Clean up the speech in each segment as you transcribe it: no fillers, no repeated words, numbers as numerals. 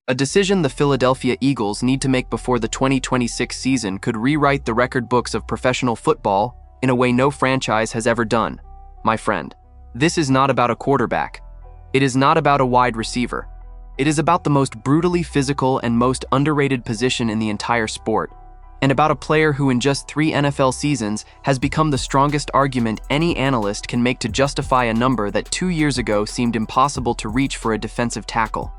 A decision the Philadelphia Eagles need to make before the 2026 season could rewrite the record books of professional football in a way no franchise has ever done. My friend, this is not about a quarterback. It is not about a wide receiver. It is about the most brutally physical and most underrated position in the entire sport, and about a player who in just 3 NFL seasons has become the strongest argument any analyst can make to justify a number that 2 years ago seemed impossible to reach for a defensive tackle.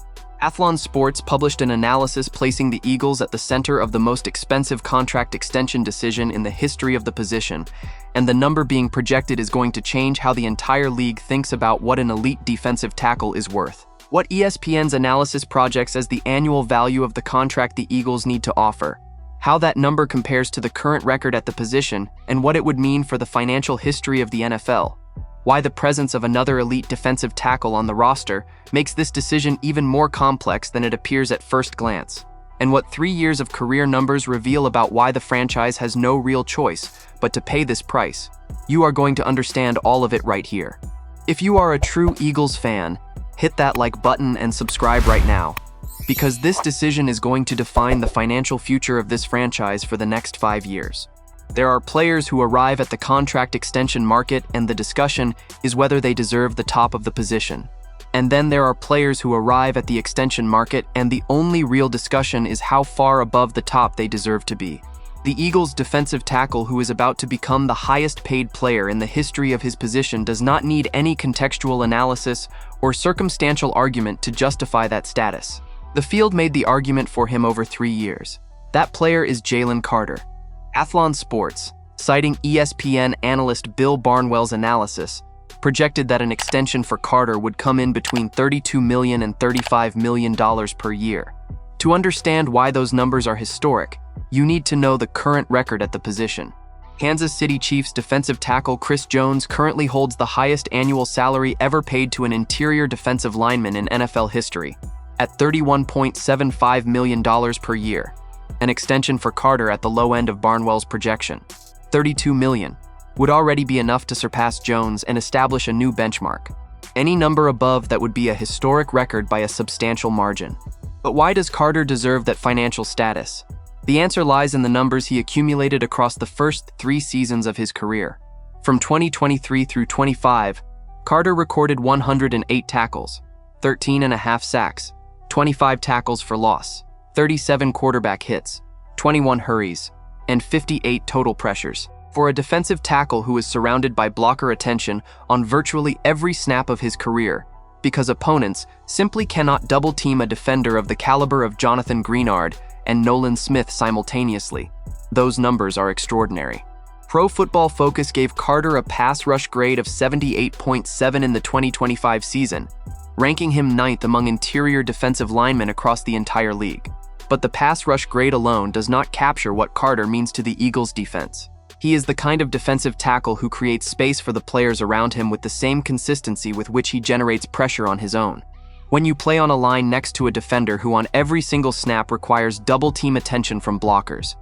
Athlon Sports published an analysis placing the Eagles at the center of the most expensive contract extension decision in the history of the position, and the number being projected is going to change how the entire league thinks about what an elite defensive tackle is worth. What ESPN's analysis projects as the annual value of the contract the Eagles need to offer, how that number compares to the current record at the position, and what it would mean for the financial history of the NFL. Why the presence of another elite defensive tackle on the roster makes this decision even more complex than it appears at first glance, and what 3 years of career numbers reveal about why the franchise has no real choice but to pay this price. You are going to understand all of it right here. If you are a true Eagles fan, hit that like button and subscribe right now, because this decision is going to define the financial future of this franchise for the next 5 years. There are players who arrive at the contract extension market and the discussion is whether they deserve the top of the position. And then there are players who arrive at the extension market and the only real discussion is how far above the top they deserve to be. The Eagles' defensive tackle who is about to become the highest paid player in the history of his position does not need any contextual analysis or circumstantial argument to justify that status. The field made the argument for him over 3 years. That player is Jalen Carter. Athlon Sports, citing ESPN analyst Bill Barnwell's analysis, projected that an extension for Carter would come in between $32 million and $35 million per year. To understand why those numbers are historic, you need to know the current record at the position. Kansas City Chiefs defensive tackle Chris Jones currently holds the highest annual salary ever paid to an interior defensive lineman in NFL history, at $31.75 million per year. An extension for Carter at the low end of Barnwell's projection, $32 million, would already be enough to surpass Jones and establish a new benchmark. Any number above that would be a historic record by a substantial margin. But why does Carter deserve that financial status? The answer lies in the numbers he accumulated across the first 3 seasons of his career. From 2023 through 25, Carter recorded 108 tackles, 13.5 sacks, 25 tackles for loss, 37 quarterback hits, 21 hurries, and 58 total pressures. For a defensive tackle who is surrounded by blocker attention on virtually every snap of his career, because opponents simply cannot double-team a defender of the caliber of Jonathan Greenard and Nolan Smith simultaneously, those numbers are extraordinary. Pro Football Focus gave Carter a pass rush grade of 78.7 in the 2025 season, ranking him 9th among interior defensive linemen across the entire league. But the pass rush grade alone does not capture what Carter means to the Eagles' defense. He is the kind of defensive tackle who creates space for the players around him with the same consistency with which he generates pressure on his own. When you play on a line next to a defender who on every single snap requires double-team attention from blockers,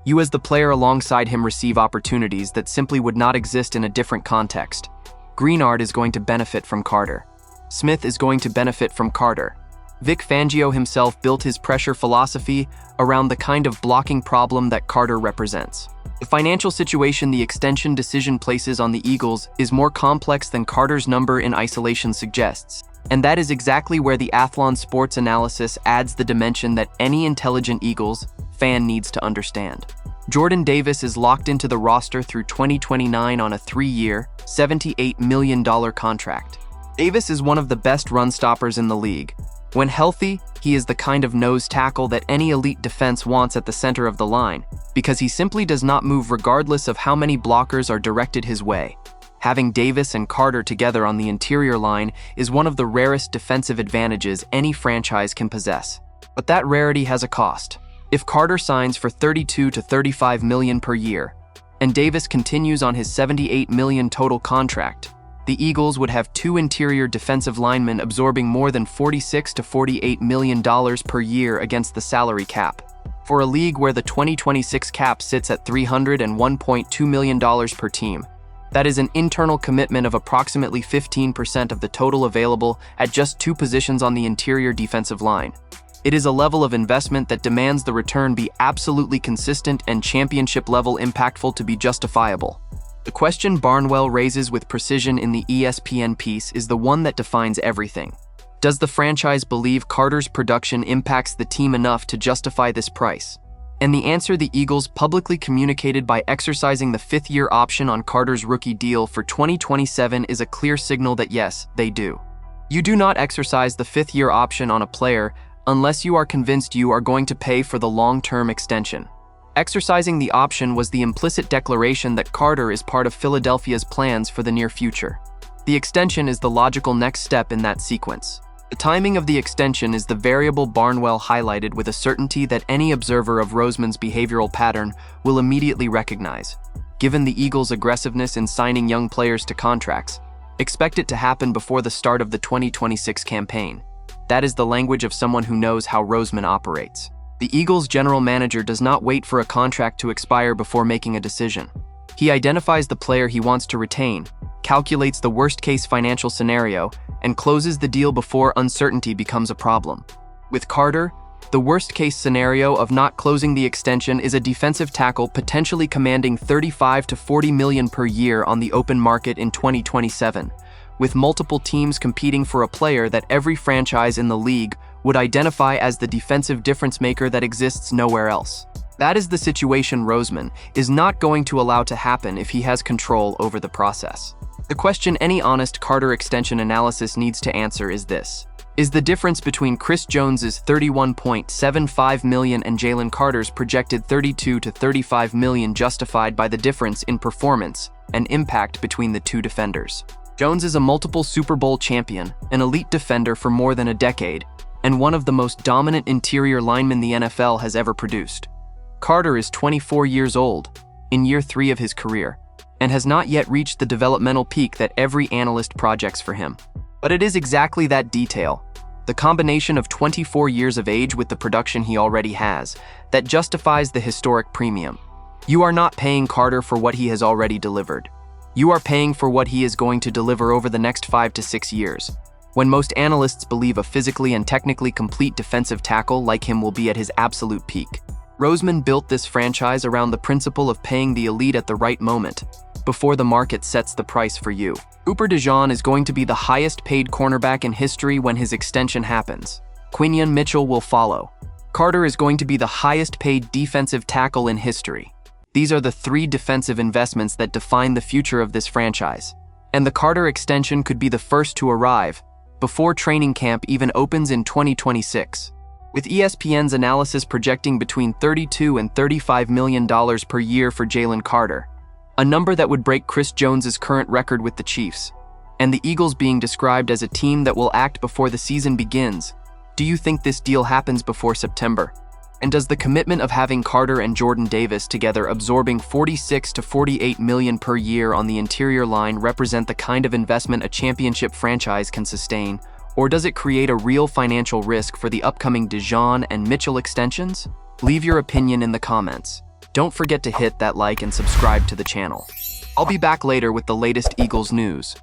you as the player alongside him receive opportunities that simply would not exist in a different context. Greenard is going to benefit from Carter. Smith is going to benefit from Carter. Vic Fangio himself built his pressure philosophy around the kind of blocking problem that Carter represents. The financial situation the extension decision places on the Eagles is more complex than Carter's number in isolation suggests, and that is exactly where the Athlon Sports analysis adds the dimension that any intelligent Eagles fan needs to understand. Jordan Davis is locked into the roster through 2029 on a 3-year, $78 million contract. Davis is one of the best run stoppers in the league. When healthy, he is the kind of nose tackle that any elite defense wants at the center of the line, because he simply does not move regardless of how many blockers are directed his way. Having Davis and Carter together on the interior line is one of the rarest defensive advantages any franchise can possess. But that rarity has a cost. If Carter signs for $32 to $35 million per year, and Davis continues on his $78 million total contract, the Eagles would have 2 interior defensive linemen absorbing more than $46 to $48 million per year against the salary cap. For a league where the 2026 cap sits at $301.2 million per team, that is an internal commitment of approximately 15% of the total available at just 2 positions on the interior defensive line. It is a level of investment that demands the return be absolutely consistent and championship-level impactful to be justifiable. The question Barnwell raises with precision in the ESPN piece is the one that defines everything. Does the franchise believe Carter's production impacts the team enough to justify this price? And the answer the Eagles publicly communicated by exercising the fifth-year option on Carter's rookie deal for 2027 is a clear signal that yes, they do. You do not exercise the fifth-year option on a player unless you are convinced you are going to pay for the long-term extension. Exercising the option was the implicit declaration that Carter is part of Philadelphia's plans for the near future. The extension is the logical next step in that sequence. The timing of the extension is the variable Barnwell highlighted with a certainty that any observer of Roseman's behavioral pattern will immediately recognize. Given the Eagles' aggressiveness in signing young players to contracts, expect it to happen before the start of the 2026 campaign. That is the language of someone who knows how Roseman operates. The Eagles' general manager does not wait for a contract to expire before making a decision. He identifies the player he wants to retain, calculates the worst-case financial scenario, and closes the deal before uncertainty becomes a problem. With Carter, the worst-case scenario of not closing the extension is a defensive tackle potentially commanding $35 to $40 million per year on the open market in 2027, with multiple teams competing for a player that every franchise in the league would identify as the defensive difference maker that exists nowhere else. That is the situation Roseman is not going to allow to happen if he has control over the process. The question any honest Carter extension analysis needs to answer is this. Is the difference between Chris Jones's $31.75 million and Jalen Carter's projected $32 to $35 million justified by the difference in performance and impact between the two defenders? Jones is a multiple Super Bowl champion, an elite defender for more than a decade, and one of the most dominant interior linemen the NFL has ever produced. Carter is 24 years old, in year 3 of his career, and has not yet reached the developmental peak that every analyst projects for him. But it is exactly that detail, the combination of 24 years of age with the production he already has, that justifies the historic premium. You are not paying Carter for what he has already delivered. You are paying for what he is going to deliver over the next 5 to 6 years, when most analysts believe a physically and technically complete defensive tackle like him will be at his absolute peak. Roseman built this franchise around the principle of paying the elite at the right moment, before the market sets the price for you. Cooper DeJean is going to be the highest paid cornerback in history when his extension happens. Quinion Mitchell will follow. Carter is going to be the highest paid defensive tackle in history. These are the 3 defensive investments that define the future of this franchise. And the Carter extension could be the first to arrive, before training camp even opens in 2026. With ESPN's analysis projecting between $32 and $35 million per year for Jalen Carter, a number that would break Chris Jones's current record with the Chiefs, and the Eagles being described as a team that will act before the season begins, do you think this deal happens before September? And does the commitment of having Carter and Jordan Davis together absorbing $46 to $48 million per year on the interior line represent the kind of investment a championship franchise can sustain? Or does it create a real financial risk for the upcoming DeJean and Mitchell extensions? Leave your opinion in the comments. Don't forget to hit that like and subscribe to the channel. I'll be back later with the latest Eagles news.